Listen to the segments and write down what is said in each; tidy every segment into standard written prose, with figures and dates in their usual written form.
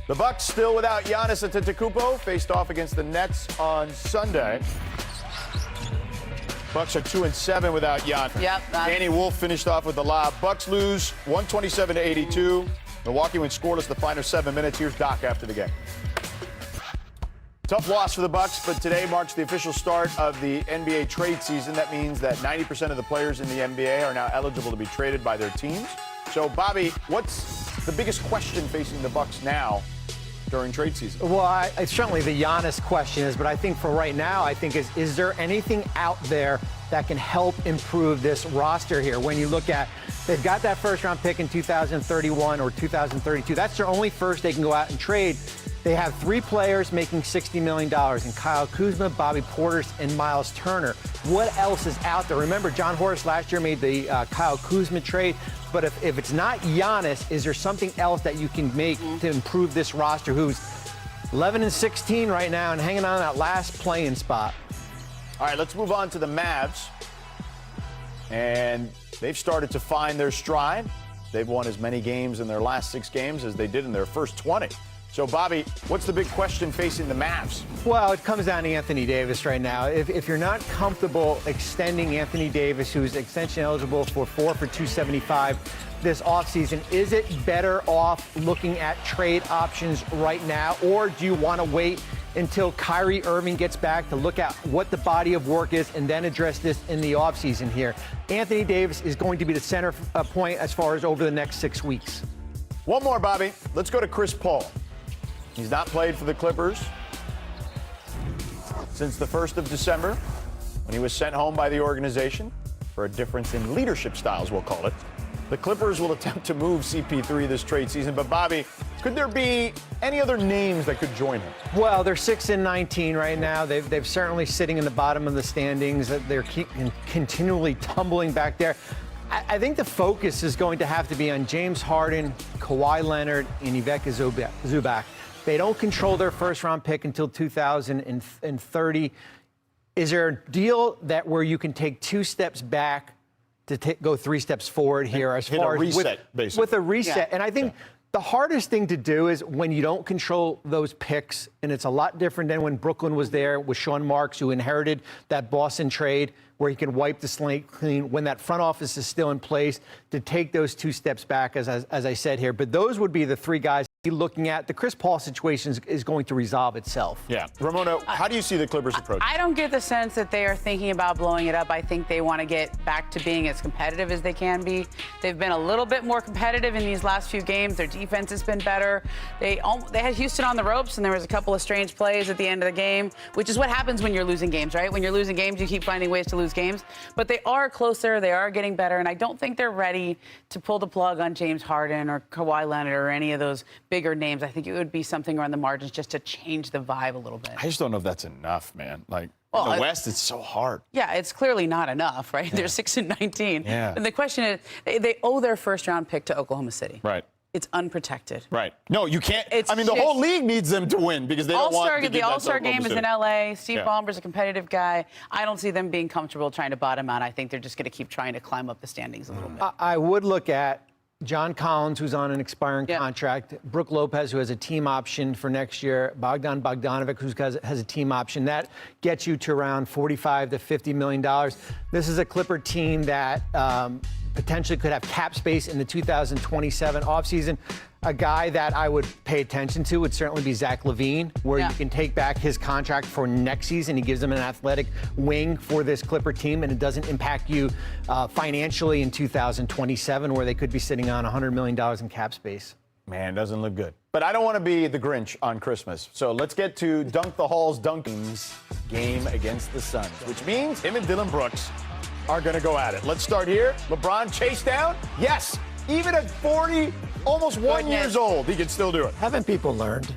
The Bucks still without Giannis Antetokounmpo, faced off against the Nets on Sunday. Bucks are 2-7 without Giannis. Yep. Danny Wolf finished off with the lob. Bucks lose 127-82. Milwaukee went scoreless the final 7 minutes. Here's Doc after the game. Tough loss for the Bucks, but today marks the official start of the NBA trade season. That means that 90% of the players in the NBA are now eligible to be traded by their teams. So, Bobby, what's the biggest question facing the Bucks now during trade season? Well, it's certainly the Giannis question is, but I think for right now, I think is there anything out there that can help improve this roster here? When you look at, they've got that first-round pick in 2031 or 2032. That's their only first they can go out and trade. They have 3 players making $60 million, and Kyle Kuzma, Bobby Portis, and Miles Turner. What else is out there? Remember, John Horst last year made the Kyle Kuzma trade. But if it's not Giannis, is there something else that you can make to improve this roster, who's 11-16 right now and hanging on that last play-in spot? All right, let's move on to the Mavs. And they've started to find their stride. They've won as many games in their last 6 games as they did in their first 20. So, Bobby, what's the big question facing the Mavs? Well, it comes down to Anthony Davis right now. If you're not comfortable extending Anthony Davis, who's extension eligible for 4 for $275 this offseason, is it better off looking at trade options right now, or do you want to wait until Kyrie Irving gets back to look at what the body of work is and then address this in the offseason here? Anthony Davis is going to be the center point as far as over the next 6 weeks. One more, Bobby. Let's go to Chris Paul. He's not played for the Clippers since the 1st of December when he was sent home by the organization for a difference in leadership styles, we'll call it. The Clippers will attempt to move CP3 this trade season. But, Bobby, could there be any other names that could join him? Well, they're 6-19 right now. They've certainly sitting in the bottom of the standings. They're continually tumbling back there. I think the focus is going to have to be on James Harden, Kawhi Leonard, and Ivica Zubac. They don't control their first-round pick until 2030. Is there a deal that where you can take 2 steps back to go 3 steps forward here as far as with a reset? Yeah. And I think the hardest thing to do is when you don't control those picks, and it's a lot different than when Brooklyn was there with Sean Marks, who inherited that Boston trade where he can wipe the slate clean when that front office is still in place to take those 2 steps back, as I said here. But those would be the 3 guys looking at. The Chris Paul situation is going to resolve itself. Yeah. Ramona, how do you see the Clippers approach? I don't get the sense that they are thinking about blowing it up. I think they want to get back to being as competitive as they can be. They've been a little bit more competitive in these last few games. Their defense has been better. They had Houston on the ropes, and there was a couple of strange plays at the end of the game, which is what happens when you're losing games, right? When you're losing games, you keep finding ways to lose games. But they are closer. They are getting better, and I don't think they're ready to pull the plug on James Harden or Kawhi Leonard or any of those bigger names. I think it would be something around the margins just to change the vibe a little bit. I just don't know if that's enough, man. Like, in the West, it's so hard. Yeah, it's clearly not enough, right? Yeah. They're 6-19. Yeah. And the question is, they owe their first-round pick to Oklahoma City. Right. It's unprotected. Right. No, you can't. The whole league needs them to win because they don't want to give the that to All-Star game is in L.A. Steve Ballmer's a competitive guy. I don't see them being comfortable trying to bottom out. I think they're just going to keep trying to climb up the standings a little bit. I would look at John Collins, who's on an expiring contract, Brook Lopez, who has a team option for next year, Bogdan Bogdanovic, who has a team option. That gets you to around $45 to $50 million. This is a Clipper team that potentially could have cap space in the 2027 offseason. A guy that I would pay attention to would certainly be Zach LaVine, where you can take back his contract for next season. He gives them an athletic wing for this Clipper team, and it doesn't impact you financially in 2027, where they could be sitting on $100 million in cap space. Man, it doesn't look good. But I don't want to be the Grinch on Christmas. So let's get to Dunk the Hall's Dunking's game against the Suns, which means him and Dylan Brooks are going to go at it. Let's start here. LeBron chase down. Yes, even at 40, almost 1 years old, he can still do it. Haven't people learned?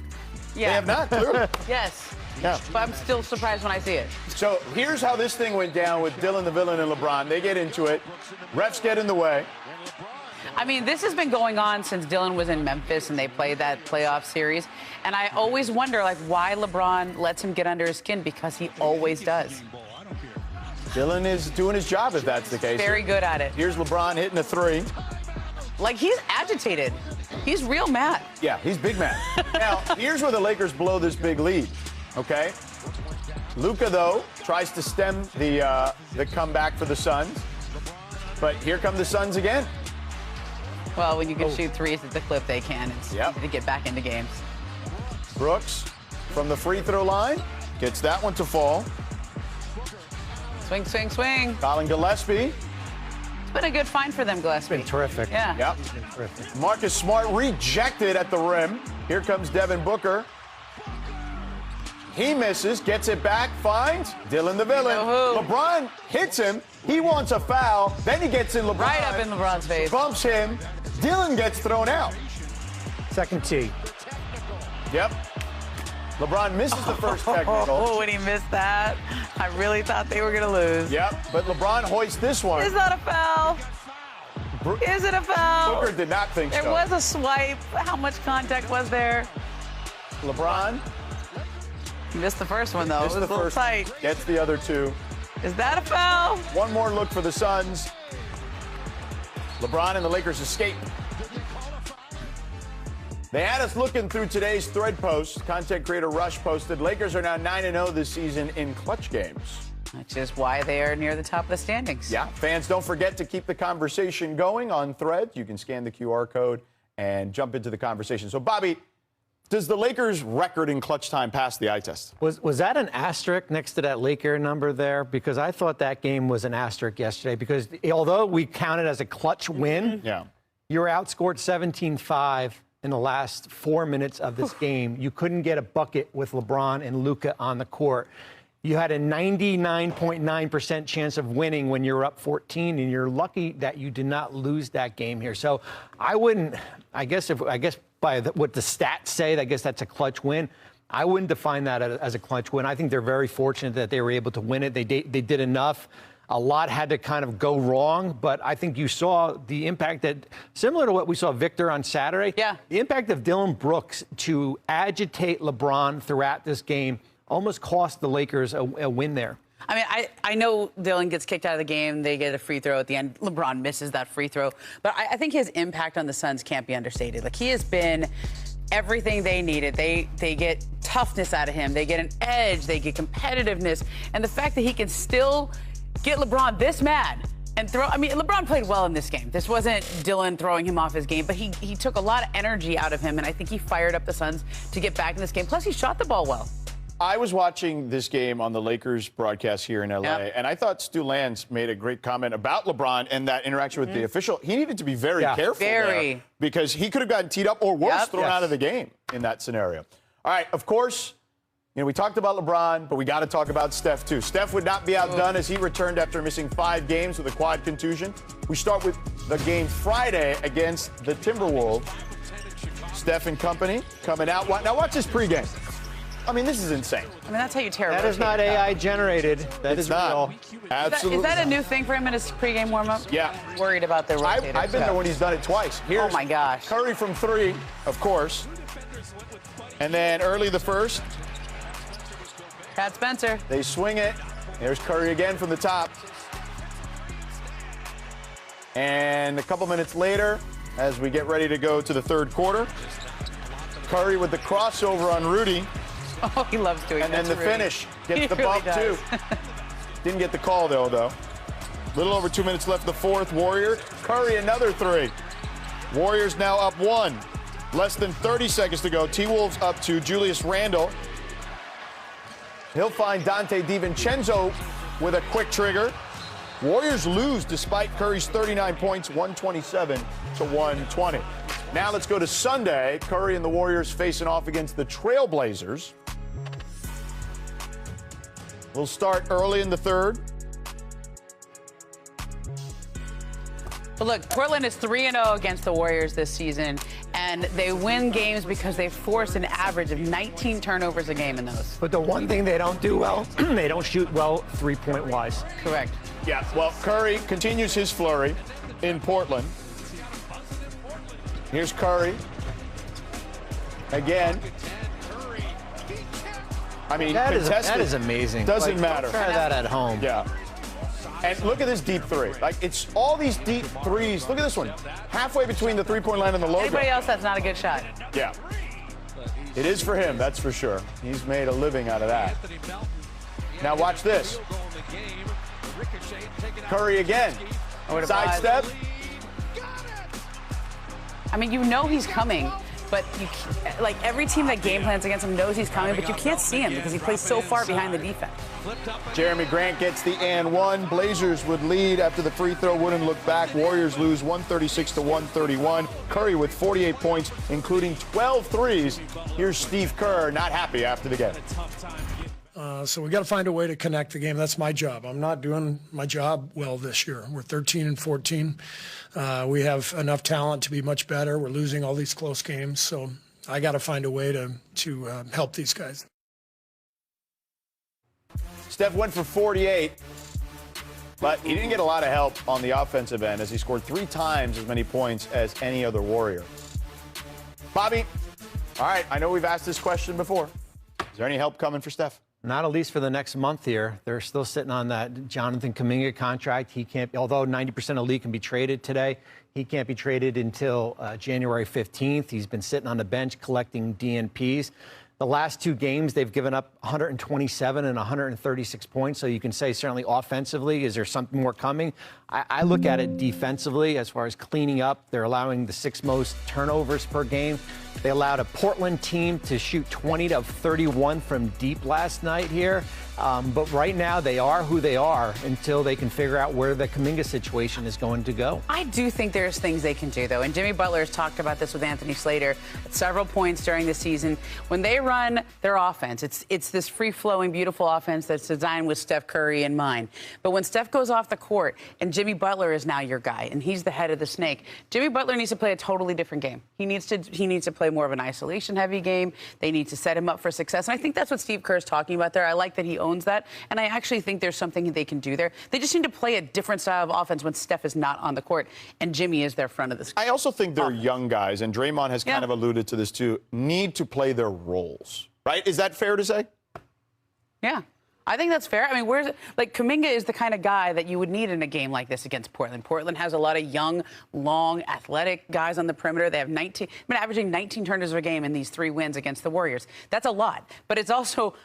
Yeah. They have not, clearly. Yes. Yeah. But I'm still surprised when I see it. So here's how this thing went down with Dylan the Villain and LeBron. They get into it. Refs get in the way. I mean, this has been going on since Dylan was in Memphis and they played that playoff series. And I always wonder, why LeBron lets him get under his skin, because he always does. Dylan is doing his job, if that's the case. Very good at it. Here's LeBron hitting a 3. He's agitated. He's real mad. Yeah, he's big mad. Now, here's where the Lakers blow this big lead, okay? Luka, though, tries to stem the comeback for the Suns. But here come the Suns again. Well, when you can shoot threes at the clip they can, it's easy to get back into games. Brooks from the free throw line gets that one to fall. Swing, swing, swing. Colin Gillespie. It's been a good find for them, Gillespie. It's been terrific. Yeah. Yep. It's been terrific. Marcus Smart rejected at the rim. Here comes Devin Booker. He misses, gets it back, finds Dylan the villain. LeBron hits him. He wants a foul. Then he gets in LeBron. Right up in LeBron's face. Bumps him. Dylan gets thrown out. Second tee. Yep. LeBron misses the first technical. Oh, when he missed that, I really thought they were going to lose. Yep, but LeBron hoists this one. Is that a foul? Is it a foul? Booker did not think There so. was a swipe. How much contact was there? LeBron He missed the first one, though. It was missed a the little first, tight. gets the other two. Is that a foul? One more look for the Suns. LeBron and the Lakers escape. They had us looking through today's thread post. Content creator Rush posted, Lakers are now 9-0 this season in clutch games. Which is why they are near the top of the standings. Yeah, fans, don't forget to keep the conversation going on Threads. You can scan the QR code and jump into the conversation. So, Bobby, does the Lakers' record in clutch time pass the eye test? Was that an asterisk next to that Laker number there? Because I thought that game was an asterisk yesterday. Because although we counted as a clutch win, you were outscored 17-5 in the last 4 minutes of this game. You couldn't get a bucket with LeBron and Luka on the court. You had a 99.9% chance of winning when you're up 14, and you're lucky that you did not lose that game here. So I wouldn't, I guess by what the stats say, I guess that's a clutch win. I wouldn't define that as a clutch win. I think they're very fortunate that they were able to win it. They did enough. A lot had to kind of go wrong, but I think you saw the impact that, similar to what we saw Victor on Saturday, the impact of Dylan Brooks to agitate LeBron throughout this game almost cost the Lakers a win there. I mean, I know Dylan gets kicked out of the game. They get a free throw at the end. LeBron misses that free throw. But I think his impact on the Suns can't be understated. Like, he has been everything they needed. They get toughness out of him. They get an edge. They get competitiveness. And the fact that he can still get LeBron this mad and throw. I mean, LeBron played well in this game. This wasn't Dylan throwing him off his game, but he took a lot of energy out of him, and I think he fired up the Suns to get back in this game. Plus, he shot the ball well. I was watching this game on the Lakers broadcast here in L.A., and I thought Stu Lance made a great comment about LeBron and that interaction with the official. He needed to be very careful there because he could have gotten teed up or worse, thrown out of the game in that scenario. All right, of course, you know, we talked about LeBron, but we got to talk about Steph, too. Steph would not be outdone as he returned after missing 5 games with a quad contusion. We start with the game Friday against the Timberwolves. Steph and company coming out. Now watch this pregame. I mean, this is insane. I mean, that's how you tear. That is not AI generated. That is real. Absolutely. Is that a new thing for him in his pregame warm-up? Yeah. Worried about the rotators. I've been there when he's done it twice. Oh, my gosh. Curry from 3, of course. And then early the first. Pat Spencer. They swing it. There's Curry again from the top. And a couple minutes later, as we get ready to go to the third quarter, Curry with the crossover on Rudy. Oh, he loves doing that. And then the Rudy. finish. Gets He the really bump, does. too. Didn't get the call, though. Little over 2 minutes left in the fourth. Warrior. Curry, another 3. Warriors now up 1. Less than 30 seconds to go. T-Wolves up 2. Julius Randle. He'll find Dante DiVincenzo with a quick trigger. Warriors lose despite Curry's 39 points, 127 to 120. Now let's go to Sunday. Curry and the Warriors facing off against the Trailblazers. We'll start early in the third. But look, Portland is 3-0 against the Warriors this season, and they win games because they force an average of 19 turnovers a game in those. But the one thing they don't do well, they don't shoot well three-point wise. Correct. Yeah, well, Curry continues his flurry in Portland. Here's Curry. Again. I mean, that is amazing. Doesn't matter. Try that at home. Yeah. And look at this deep three. Like, it's all these deep threes. Look at this one. Halfway between the three-point line and the logo. Anybody else, that's not a good shot. Yeah. It is for him, that's for sure. He's made a living out of that. Now watch this. Curry again. Sidestep. I mean, you know he's coming, but like every team that game plans against him knows he's coming, but you can't see him because he plays so far behind the defense. Jeremy Grant gets the and one. Blazers would lead after the free throw, wouldn't look back. Warriors lose 136 to 131. Curry with 48 points, including 12 threes. Here's Steve Kerr, not happy after the game. So we got to find a way to connect the game. That's my job. I'm not doing my job well this year. We're 13-14. We have enough talent to be much better. We're losing all these close games, so I got to find a way to help these guys. Steph went for 48, but he didn't get a lot of help on the offensive end as he scored 3 times as many points as any other Warrior. Bobby, all right, I know we've asked this question before. Is there any help coming for Steph? Not at least for the next month here. They're still sitting on that Jonathan Kuminga contract. He can't, although 90% of the league can be traded today, he can't be traded until January 15th. He's been sitting on the bench collecting DNPs. The last 2 games, they've given up 127 and 136 points. So you can say certainly offensively, is there something more coming? I look at it defensively as far as cleaning up. They're allowing the 6th most turnovers per game. They allowed a Portland team to shoot 20 of 31 from deep last night here. But right now, they are who they are until they can figure out where the Kuminga situation is going to go. I do think there's things they can do, though. And Jimmy Butler has talked about this with Anthony Slater at several points during the season. When they run their offense, it's this free-flowing, beautiful offense that's designed with Steph Curry in mind. But when Steph goes off the court and Jimmy Butler is now your guy and he's the head of the snake, Jimmy Butler needs to play a totally different game. He needs to play more of an isolation-heavy game. They need to set him up for success. And I think that's what Steve Kerr is talking about there. I like that he owns that. And I actually think there's something they can do there. They just need to play a different style of offense when Steph is not on the court and Jimmy is their front of the screen. I also think they're young guys, and Draymond has kind of alluded to this too, need to play their roles, right? Is that fair to say? Yeah. I think that's fair. I mean, Kuminga is the kind of guy that you would need in a game like this against Portland. Portland has a lot of young, long, athletic guys on the perimeter. They have averaging 19 turnovers a game in these 3 wins against the Warriors. That's a lot, but it's also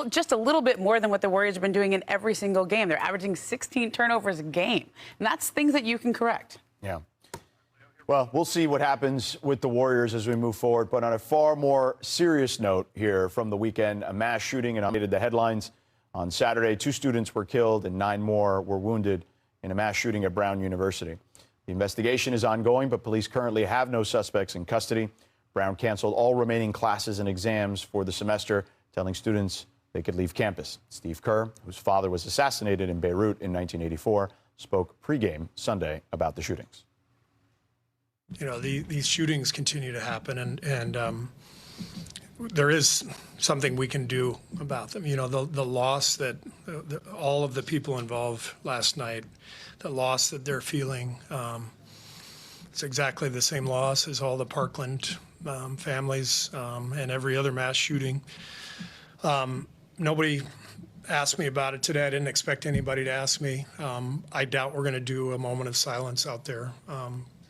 just a little bit more than what the Warriors have been doing in every single game. They're averaging 16 turnovers a game, and that's things that you can correct. Yeah. Well, we'll see what happens with the Warriors as we move forward. But on a far more serious note here from the weekend, a mass shooting and updated the headlines. On Saturday, 2 students were killed and 9 more were wounded in a mass shooting at Brown University. The investigation is ongoing, but police currently have no suspects in custody. Brown canceled all remaining classes and exams for the semester, telling students they could leave campus. Steve Kerr, whose father was assassinated in Beirut in 1984, spoke pregame Sunday about the shootings. You know, these shootings continue to happen, and there is something we can do about them. You know, the loss that all of the people involved last night, the loss that they're feeling, it's exactly the same loss as all the Parkland families and every other mass shooting. Nobody asked me about it today. I didn't expect anybody to ask me. I doubt we're going to do a moment of silence out there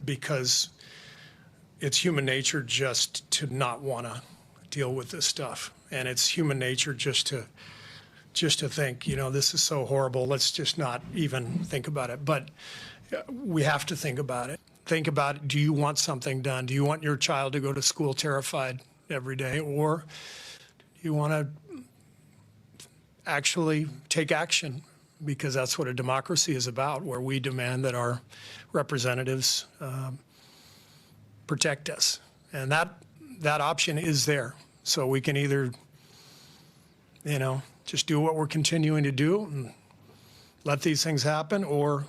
because it's human nature just to not want to deal with this stuff, and it's human nature just to think, you know, this is so horrible, let's just not even think about it. But we have to think about it. Think about it. Do you want something done? Do you want your child to go to school terrified every day, or do you want to actually take action? Because that's what a democracy is about, where we demand that our representatives protect us, and that option is there. So we can either, you know, just do what we're continuing to do and let these things happen, or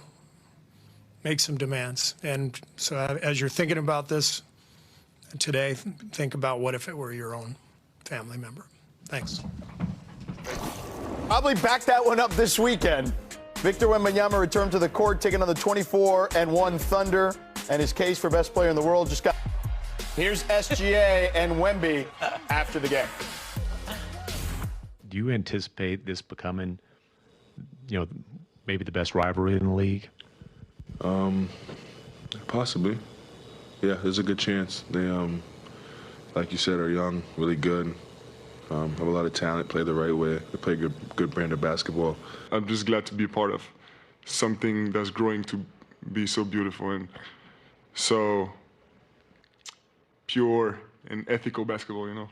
make some demands. And so as you're thinking about this today, think about what if it were your own family member. Thanks. Probably back that one up this weekend. Victor Wembanyama returned to the court, taking on the 24-1 Thunder, and his case for best player in the world just got. Here's SGA and Wemby after the game. Do you anticipate this becoming, you know, maybe the best rivalry in the league? Possibly. Yeah, there's a good chance. They, like you said, are young, really good, have a lot of talent, play the right way. They play good brand of basketball. I'm just glad to be part of something that's growing to be so beautiful and so pure and ethical basketball, you know.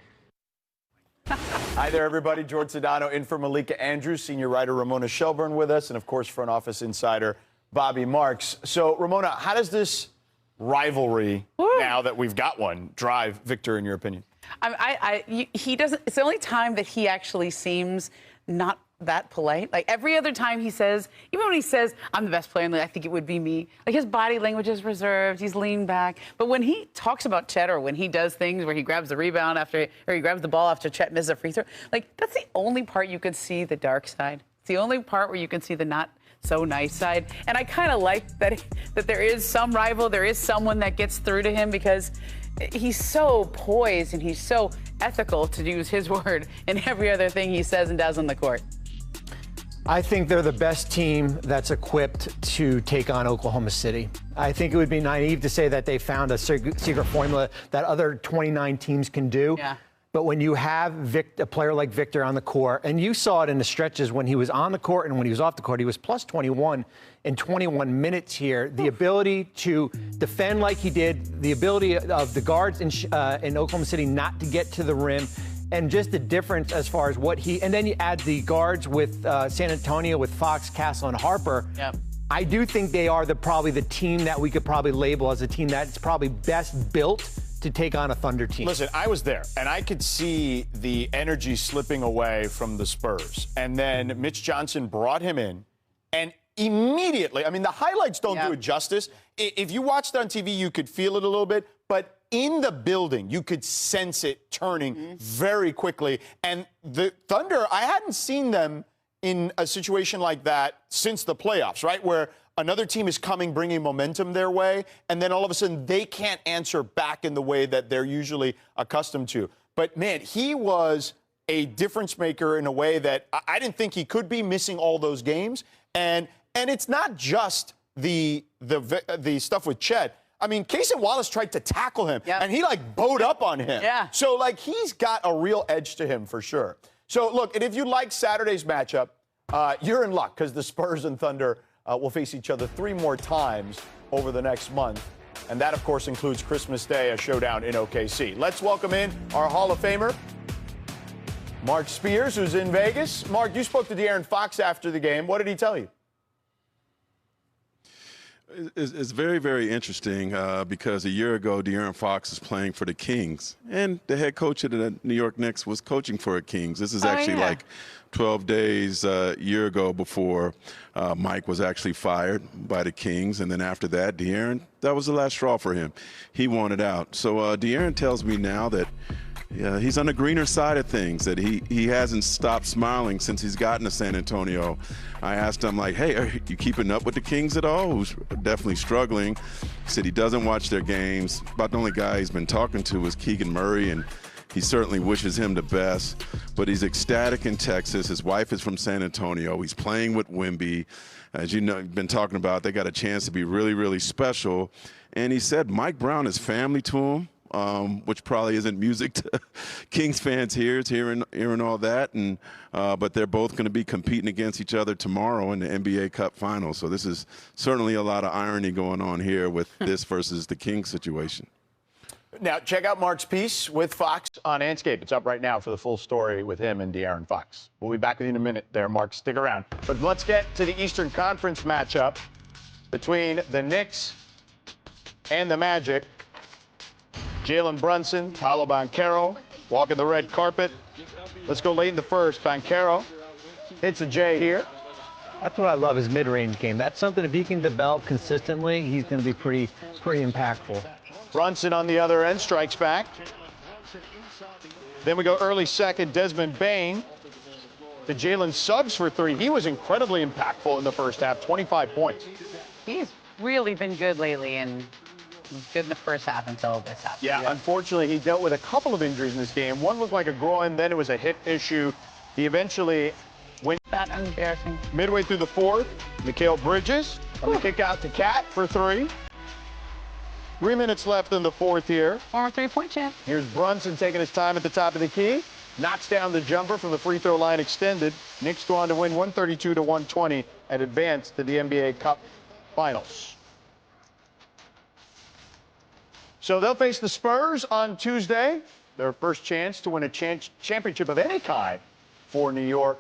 Hi there, everybody. George Sedano in for Malika Andrews, senior writer Ramona Shelburne with us, and, of course, front office insider Bobby Marks. So, Ramona, how does this rivalry, now that we've got one, drive Victor, in your opinion? He doesn't. It's the only time that he actually seems not that polite. Like every other time he says, even when he says, I'm the best player in the league, I think it would be me. Like his body language is reserved. He's leaned back. But when he talks about Chet, or when he does things where he grabs the rebound or he grabs the ball after Chet misses a free throw, like that's the only part you could see the dark side. It's the only part where you can see the not so nice side. And I kind of like that there is some rival, there is someone that gets through to him, because he's so poised and he's so ethical, to use his word, in every other thing he says and does on the court. I think they're the best team that's equipped to take on Oklahoma City. I think it would be naive to say that they found a secret formula that other 29 teams can do. Yeah. But when you have a player like Victor on the court, and you saw it in the stretches when he was on the court and when he was off the court, he was plus 21 in 21 minutes here. The ability to defend like he did, the ability of the guards in Oklahoma City not to get to the rim, and just the difference as far as what and then you add the guards with San Antonio with Fox, Castle, and Harper. Yep. I do think they are probably the team that we could probably label as a team that's probably best built to take on a Thunder team. Listen, I was there, and I could see the energy slipping away from the Spurs. And then Mitch Johnson brought him in, and immediately, I mean, the highlights don't do it justice. If you watched it on TV, you could feel it a little bit, but in the building, you could sense it turning very quickly. And the Thunder, I hadn't seen them in a situation like that since the playoffs, right? Where another team is coming, bringing momentum their way, and then all of a sudden they can't answer back in the way that they're usually accustomed to. But, man, he was a difference maker in a way that I didn't think he could be, missing all those games. And it's not just the stuff with Chet. I mean, Cason Wallace tried to tackle him, and he, bowed up on him. Yeah. So, he's got a real edge to him for sure. So, look, and if you like Saturday's matchup, you're in luck, because the Spurs and Thunder will face each other 3 more times over the next month. And that, of course, includes Christmas Day, a showdown in OKC. Let's welcome in our Hall of Famer, Mark Spears, who's in Vegas. Mark, you spoke to De'Aaron Fox after the game. What did he tell you? It's very, very interesting because a year ago, De'Aaron Fox was playing for the Kings, and the head coach of the New York Knicks was coaching for the Kings. This is actually 12 days a year ago before Mike was actually fired by the Kings. And then after that, De'Aaron, that was the last straw for him. He wanted out. So De'Aaron tells me now that he's on the greener side of things, that he hasn't stopped smiling since he's gotten to San Antonio. I asked him, hey, are you keeping up with the Kings at all? Who's definitely struggling. He said he doesn't watch their games. About the only guy he's been talking to is Keegan Murray, and he certainly wishes him the best. But he's ecstatic in Texas. His wife is from San Antonio. He's playing with Wemby. As you know, been talking about, they got a chance to be really, really special. And he said Mike Brown is family to him. Which probably isn't music to Kings fans here, hearing all that. And but they're both going to be competing against each other tomorrow in the NBA Cup Finals. So this is certainly a lot of irony going on here with this versus the Kings situation. Now, check out Mark's piece with Fox on Anscape. It's up right now for the full story with him and De'Aaron Fox. We'll be back with you in a minute there, Mark. Stick around. But let's get to the Eastern Conference matchup between the Knicks and the Magic. Jalen Brunson, Paolo Banchero, walking the red carpet. Let's go late in the first. Banchero hits a J here. That's what I love, his mid-range game. That's something, if he can develop consistently, he's going to be pretty impactful. Brunson on the other end strikes back. Then we go early second, Desmond Bane. The Jalen subs for 3. He was incredibly impactful in the first half, 25 points. He's really been good lately, and was good in the first half until this half. Yeah, unfortunately, he dealt with a couple of injuries in this game. One looked like a groin, then it was a hip issue. He eventually That embarrassing. Midway through the fourth, Mikal Bridges on the kick out to Cat for three. 3 minutes left in the fourth here. Former three-point champ. Here's Brunson taking his time at the top of the key. Knocks down the jumper from the free throw line extended. Knicks go on to win 132-120 and advance to the NBA Cup Finals. So they'll face the Spurs on Tuesday. Their first chance to win a championship of any kind for New York,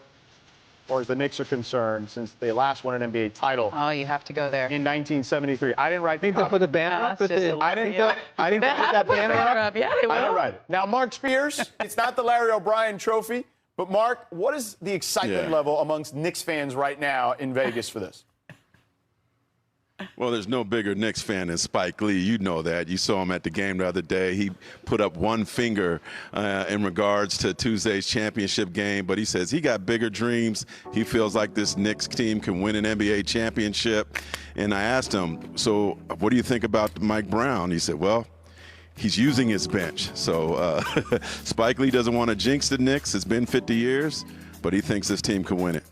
or as the Knicks are concerned, since they last won an NBA title Oh, you have to go there. in 1973. I didn't write They the put the banner Yeah, up. that's just I didn't put that banner up. Yeah, they will. I didn't write it. Now, Mark Spears, it's not the Larry O'Brien trophy, but Mark, what is the excitement level amongst Knicks fans right now in Vegas for this? Well, there's no bigger Knicks fan than Spike Lee. You know that. You saw him at the game the other day. He put up one finger in regards to Tuesday's championship game, but he says he got bigger dreams. He feels like this Knicks team can win an NBA championship. And I asked him, so what do you think about Mike Brown? He said, well, he's using his bench. So Spike Lee doesn't want to jinx the Knicks. It's been 50 years, but he thinks this team can win it.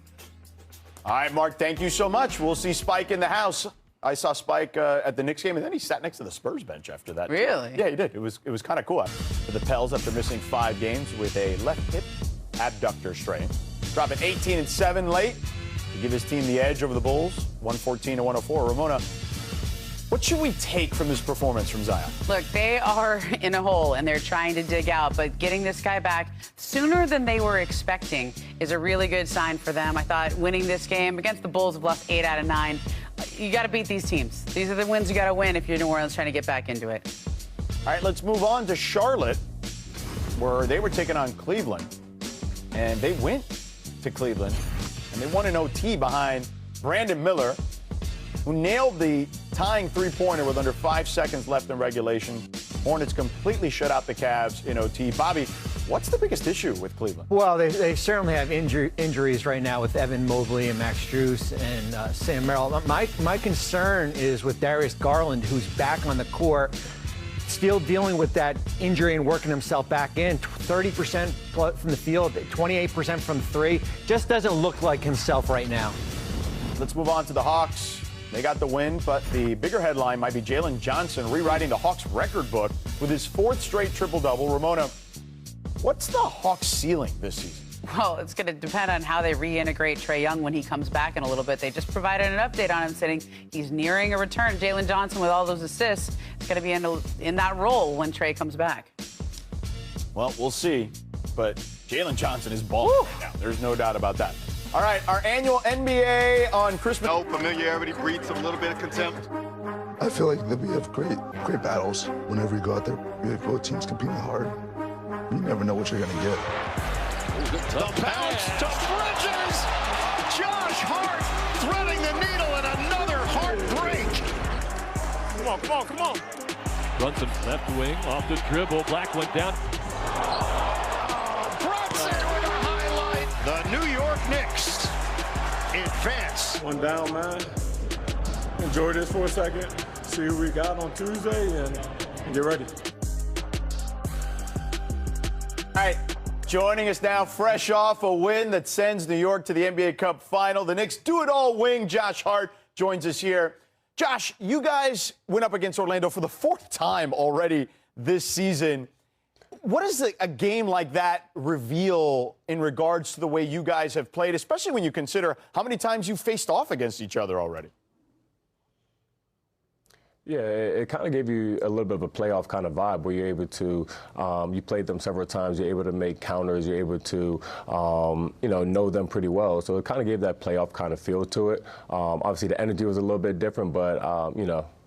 All right, Mark, thank you so much. We'll see Spike in the house. I saw Spike at the Knicks game, and then he sat next to the Spurs bench after that. Really? Yeah, he did. It was kind of cool. For the Pels, after missing 5 games with a left hip abductor strain, dropping 18-7 late to give his team the edge over the Bulls, 114-104. Ramona, what should we take from this performance from Zion? Look, they are in a hole, and they're trying to dig out, but getting this guy back sooner than they were expecting is a really good sign for them. I thought winning this game against the Bulls have lost 8 out of 9. You got to beat these teams. These are the wins you got to win if you're New Orleans trying to get back into it. All right, let's move on to Charlotte, where they were taking on Cleveland. And they went to Cleveland, and they won an OT behind Brandon Miller, who nailed the tying three-pointer with under 5 seconds left in regulation. Hornets completely shut out the Cavs in OT. Bobby, what's the biggest issue with Cleveland? Well, they certainly have injuries right now with Evan Mobley and Max Strus and Sam Merrill. My concern is with Darius Garland, who's back on the court, still dealing with that injury and working himself back in. 30% from the field, 28% from 3. Just doesn't look like himself right now. Let's move on to the Hawks. They got the win, but the bigger headline might be Jalen Johnson rewriting the Hawks record book with his 4th straight triple-double. Ramona, what's the Hawks ceiling this season? Well, it's going to depend on how they reintegrate Trae Young when he comes back in a little bit. They just provided an update on him, saying he's nearing a return. Jalen Johnson, with all those assists, is going to be in that role when Trae comes back. Well, we'll see. But Jalen Johnson is balling right now. There's no doubt about that. All right, our annual NBA on Christmas. No, familiarity breeds a little bit of contempt. I feel like that we have great battles whenever you go out there. We have both teams competing hard. You never know what you're going to get. The bounce to Bridges. Josh Hart threading the needle and another heartbreak. Come on. Brunson left wing off the dribble. Black went down. Brunson with a highlight. The New York Knicks advance. One down, man. Enjoy this for a second. See who we got on Tuesday and get ready. All right, joining us now, fresh off a win that sends New York to the NBA Cup Final. The Knicks do-it-all wing, Josh Hart, joins us here. Josh, you guys went up against Orlando for the 4th time already this season. What does a game like that reveal in regards to the way you guys have played, especially when you consider how many times you faced off against each other already? Yeah, it kind of gave you a little bit of a playoff kind of vibe where you're able to, you played them several times, you're able to make counters, you're able to, know them pretty well. So it kind of gave that playoff kind of feel to it. Obviously, the energy was a little bit different, but,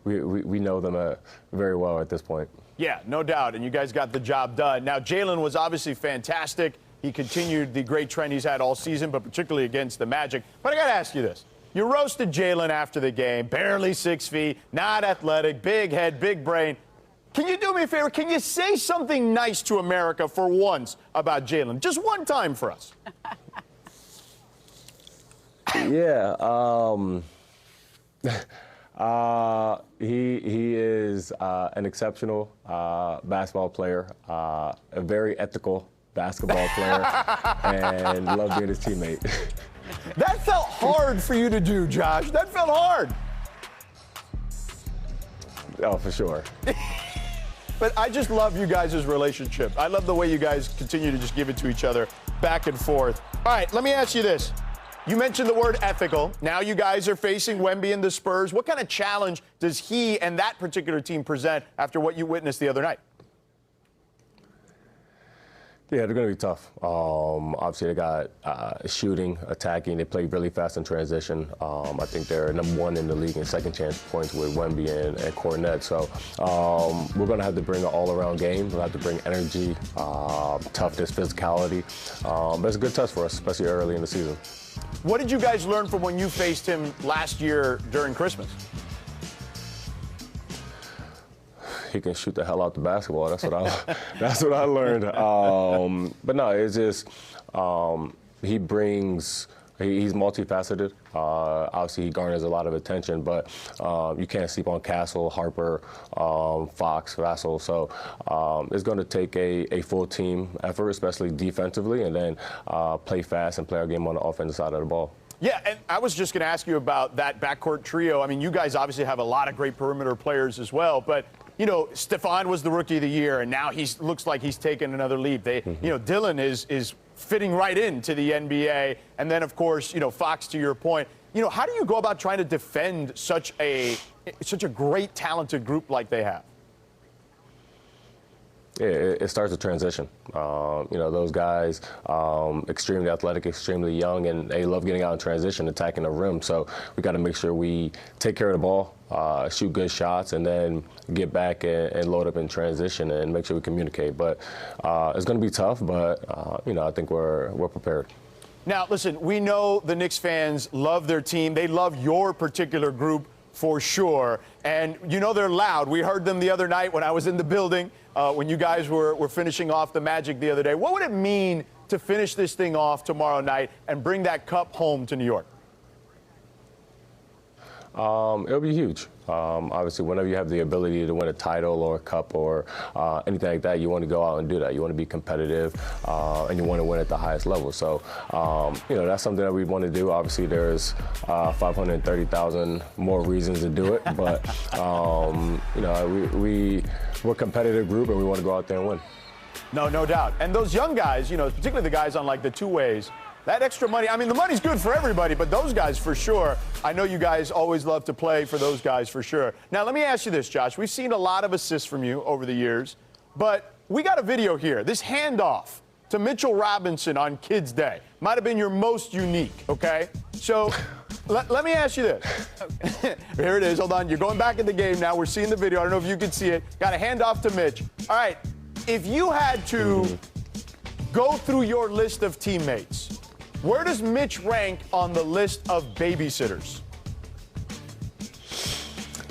we know them very well at this point. Yeah, no doubt, and you guys got the job done. Now, Jalen was obviously fantastic. He continued the great trend he's had all season, but particularly against the Magic. But I got to ask you this. You roasted Jalen after the game, barely 6 feet, not athletic, big head, big brain. Can you do me a favor? Can you say something nice to America for once about Jalen? Just one time for us. Yeah. He is an exceptional basketball player, a very ethical basketball player and love being his teammate. That felt hard for you to do, Josh. That felt hard. Oh, for sure. But I just love you guys' relationship. I love the way you guys continue to just give it to each other back and forth. All right, let me ask you this. You mentioned the word ethical. Now you guys are facing Wemby and the Spurs. What kind of challenge does he and that particular team present after what you witnessed the other night? Yeah, they're going to be tough. Obviously, they got shooting, attacking. They play really fast in transition. I think they're #1 in the league in second chance points with Wemby and Cornet. So we're going to have to bring an all-around game. We'll have to bring energy, toughness, physicality. But it's a good test for us, especially early in the season. What did you guys learn from when you faced him last year during Christmas? He can shoot the hell out the basketball. That's what I learned. But no, it's just he's multifaceted. Obviously, he garners a lot of attention, but you can't sleep on Castle, Harper, Fox, Vassell. So it's going to take a full team effort, especially defensively, and then play fast and play our game on the offensive side of the ball. Yeah, and I was just going to ask you about that backcourt trio. I mean, you guys obviously have a lot of great perimeter players as well, but you know, Stephon was the rookie of the year, and now he looks like he's taken another leap. Dylan is fitting right into the NBA, and then of course, Fox. To your point, how do you go about trying to defend such a great, talented group like they have? Yeah, it starts with transition. Those guys, extremely athletic, extremely young, and they love getting out in transition, attacking the rim. So we got to make sure we take care of the ball, shoot good shots, and then get back and load up in transition and make sure we communicate. But it's going to be tough, but, I think we're prepared. Now, listen, we know the Knicks fans love their team. They love your particular group for sure. And they're loud. We heard them the other night when I was in the building, when you guys were finishing off the Magic the other day. What would it mean to finish this thing off tomorrow night and bring that cup home to New York? It'll be huge. Obviously, whenever you have the ability to win a title or a cup or anything like that, you want to go out and do that. You want to be competitive, and you want to win at the highest level. So, that's something that we want to do. Obviously, there's 530,000 more reasons to do it, but we're a competitive group, and we want to go out there and win. No doubt. And those young guys, particularly the guys on like the two-ways, that extra money, I mean, the money's good for everybody, but those guys for sure. I know you guys always love to play for those guys for sure. Now, let me ask you this, Josh. We've seen a lot of assists from you over the years, but we got a video here. This handoff to Mitchell Robinson on Kids Day might have been your most unique, okay? So let me ask you this. Here it is. Hold on. You're going back in the game now. We're seeing the video. I don't know if you can see it. Got a handoff to Mitch. All right. If you had to go through your list of teammates, where does Mitch rank on the list of babysitters?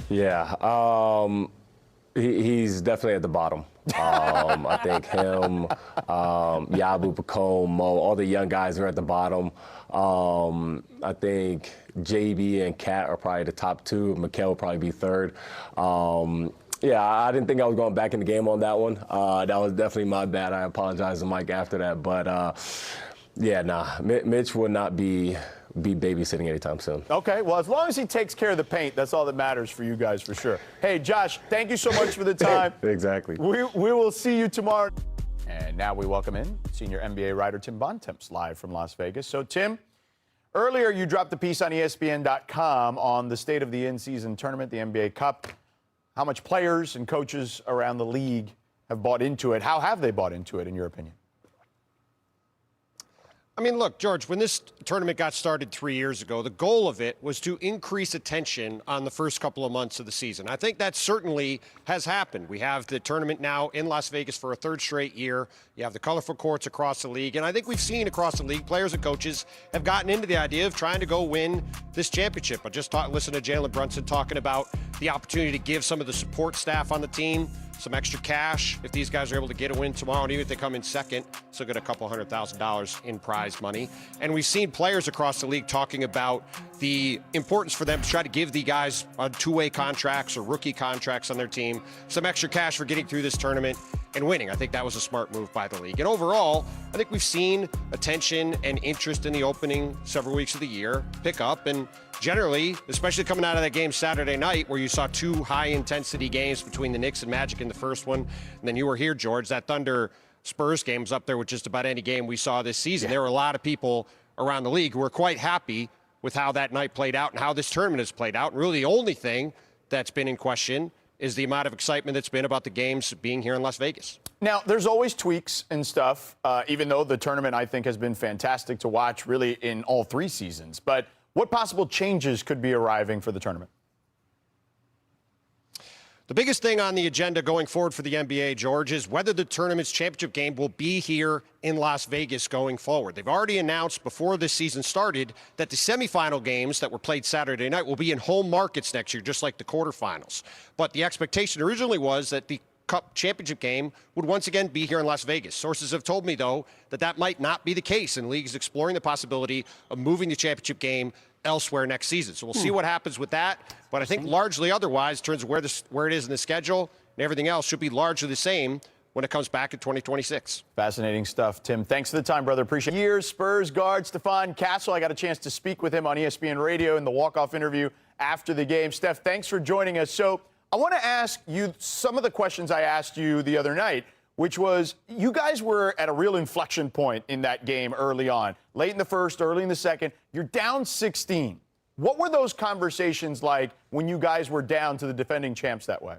Yeah, he's definitely at the bottom. I think him, Yabu, Pacome, Mo, all the young guys are at the bottom. I think JB and Kat are probably the top two. Mikal will probably be third. Yeah, I didn't think I was going back in the game on that one. That was definitely my bad. I apologize to Mike after that. But, Mitch will not be babysitting anytime soon. Okay, well, as long as he takes care of the paint, that's all that matters for you guys for sure. Hey, Josh, thank you so much for the time. Exactly. We will see you tomorrow. And now we welcome in senior NBA writer Tim Bontemps live from Las Vegas. So, Tim, earlier you dropped a piece on ESPN.com on the state of the in-season tournament, the NBA Cup, how much players and coaches around the league have bought into it. How have they bought into it, in your opinion? I mean, look, George, when this tournament got started 3 years ago, the goal of it was to increase attention on the first couple of months of the season. I think that certainly has happened. We have the tournament now in Las Vegas for a third straight year. You have the colorful courts across the league. And I think we've seen across the league, players and coaches have gotten into the idea of trying to go win this championship. I just listened to Jalen Brunson talking about the opportunity to give some of the support staff on the team some extra cash if these guys are able to get a win tomorrow, and even if they come in second, still get a couple $100,000 in prize money. And we've seen players across the league talking about the importance for them to try to give the guys on two-way contracts or rookie contracts on their team some extra cash for getting through this tournament and winning. I think that was a smart move by the league. And overall, I think we've seen attention and interest in the opening several weeks of the year pick up. And generally, especially coming out of that game Saturday night where you saw two high-intensity games between the Knicks and Magic in the first one, and then you were here, George, that Thunder Spurs game was up there with just about any game we saw this season. There were a lot of people around the league who were quite happy with how that night played out and how this tournament has played out. And really the only thing that's been in question is the amount of excitement that's been about the games being here in Las Vegas. Now, there's always tweaks and stuff, even though the tournament, I think, has been fantastic to watch really in all 3 seasons. But what possible changes could be arriving for the tournament? The biggest thing on the agenda going forward for the NBA, George, is whether the tournament's championship game will be here in Las Vegas going forward. They've already announced before this season started that the semifinal games that were played Saturday night will be in home markets next year, just like the quarterfinals. But the expectation originally was that the Cup championship game would once again be here in Las Vegas. Sources have told me, though, that that might not be the case, and the league is exploring the possibility of moving the championship game elsewhere next season. So we'll see what happens with that. But I think largely otherwise, in terms of where it is in the schedule and everything else, should be largely the same when it comes back in 2026. Fascinating stuff, Tim. Thanks for the time, brother. Appreciate it. Years, Spurs guard Stephon Castle. I got a chance to speak with him on ESPN Radio in the walk-off interview after the game. Steph, thanks for joining us. So I want to ask you some of the questions I asked you the other night, which was you guys were at a real inflection point in that game early on. Late in the first, early in the second. You're down 16. What were those conversations like when you guys were down to the defending champs that way?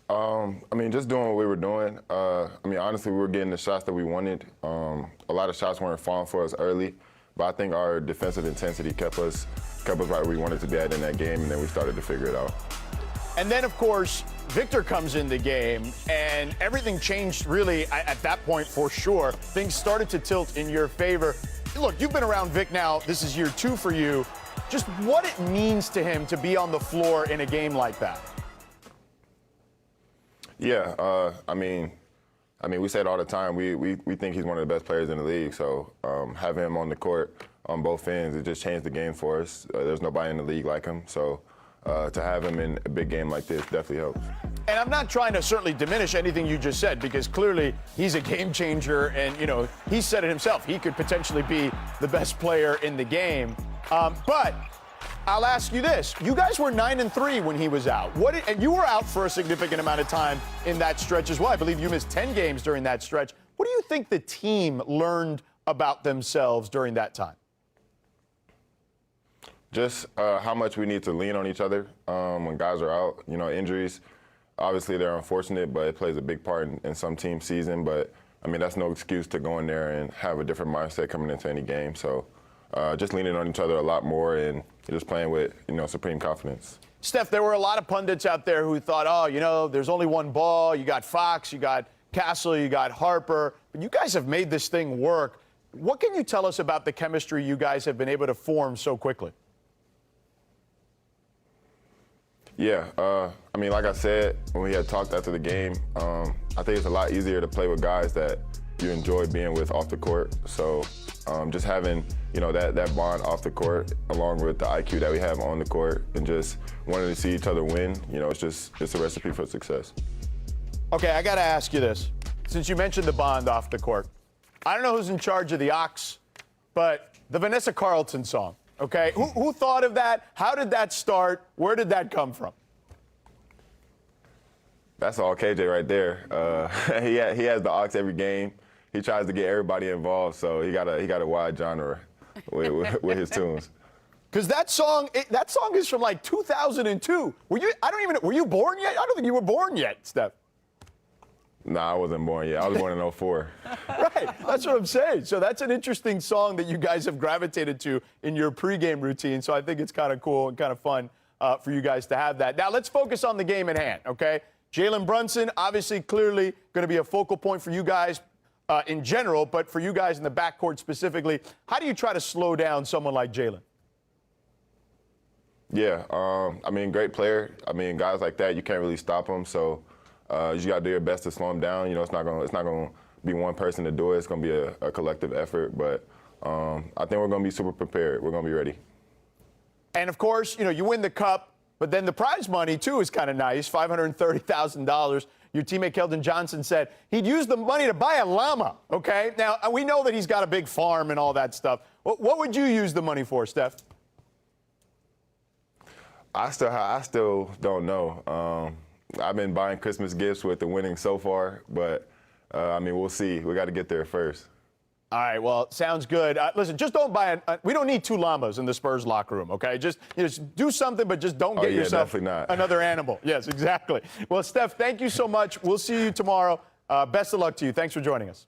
I mean, just doing what we were doing. Honestly, we were getting the shots that we wanted. A lot of shots weren't falling for us early, but I think our defensive intensity kept us right where we wanted to be at in that game, and then we started to figure it out. And then, of course, Victor comes in the game, and everything changed really at that point for sure. Things started to tilt in your favor. Look, you've been around Vic now. This is year 2 for you. Just what it means to him to be on the floor in a game like that. Yeah, we say it all the time. We think he's one of the best players in the league. So having him on the court on both ends, it just changed the game for us. There's nobody in the league like him. So to have him in a big game like this definitely helps. And I'm not trying to certainly diminish anything you just said, because clearly he's a game changer, and he said it himself. He could potentially be the best player in the game. But I'll ask you this: you guys were 9-3 when he was out. And you were out for a significant amount of time in that stretch as well. I believe you missed 10 games during that stretch. What do you think the team learned about themselves during that time? Just how much we need to lean on each other when guys are out. Injuries, obviously they're unfortunate, but it plays a big part in some teams' season. But, that's no excuse to go in there and have a different mindset coming into any game. So just leaning on each other a lot more and just playing with, supreme confidence. Steph, there were a lot of pundits out there who thought, there's only one ball. You got Fox, you got Castle, you got Harper. But you guys have made this thing work. What can you tell us about the chemistry you guys have been able to form so quickly? Yeah, like I said, when we had talked after the game, I think it's a lot easier to play with guys that you enjoy being with off the court. So just having, that bond off the court, along with the IQ that we have on the court, and just wanting to see each other win, it's a recipe for success. Okay, I got to ask you this. Since you mentioned the bond off the court, I don't know who's in charge of the Ox, but the Vanessa Carlton song. Okay, who thought of that? How did that start? Where did that come from? That's all KJ right there. He has the Ox every game. He tries to get everybody involved, so he got a wide genre with his tunes. Because that song is from like 2002. Were you born yet? I don't think you were born yet, Steph. Nah, I wasn't born yet. I was born in 04. Right, that's what I'm saying. So that's an interesting song that you guys have gravitated to in your pregame routine. So I think it's kind of cool and kind of fun for you guys to have that. Now let's focus on the game at hand, okay? Jalen Brunson, obviously, clearly going to be a focal point for you guys in general, but for you guys in the backcourt specifically, how do you try to slow down someone like Jalen? Yeah, great player. Guys like that, you can't really stop them. So you just got to do your best to slow him down. It's not going to be one person to do it. It's going to be a collective effort. But I think we're going to be super prepared. We're going to be ready. And, of course, you win the cup, but then the prize money, too, is kind of nice, $530,000. Your teammate Keldon Johnson said he'd use the money to buy a llama, okay? Now, we know that he's got a big farm and all that stuff. What would you use the money for, Steph? I still don't know. I've been buying Christmas gifts with the winning so far, but, I mean, we'll see. We got to get there first. All right, well, sounds good. Listen, just don't buy we don't need 2 llamas in the Spurs locker room, okay? Just do something, but just don't get yourself another animal. Yes, exactly. Well, Steph, thank you so much. We'll see you tomorrow. Best of luck to you. Thanks for joining us.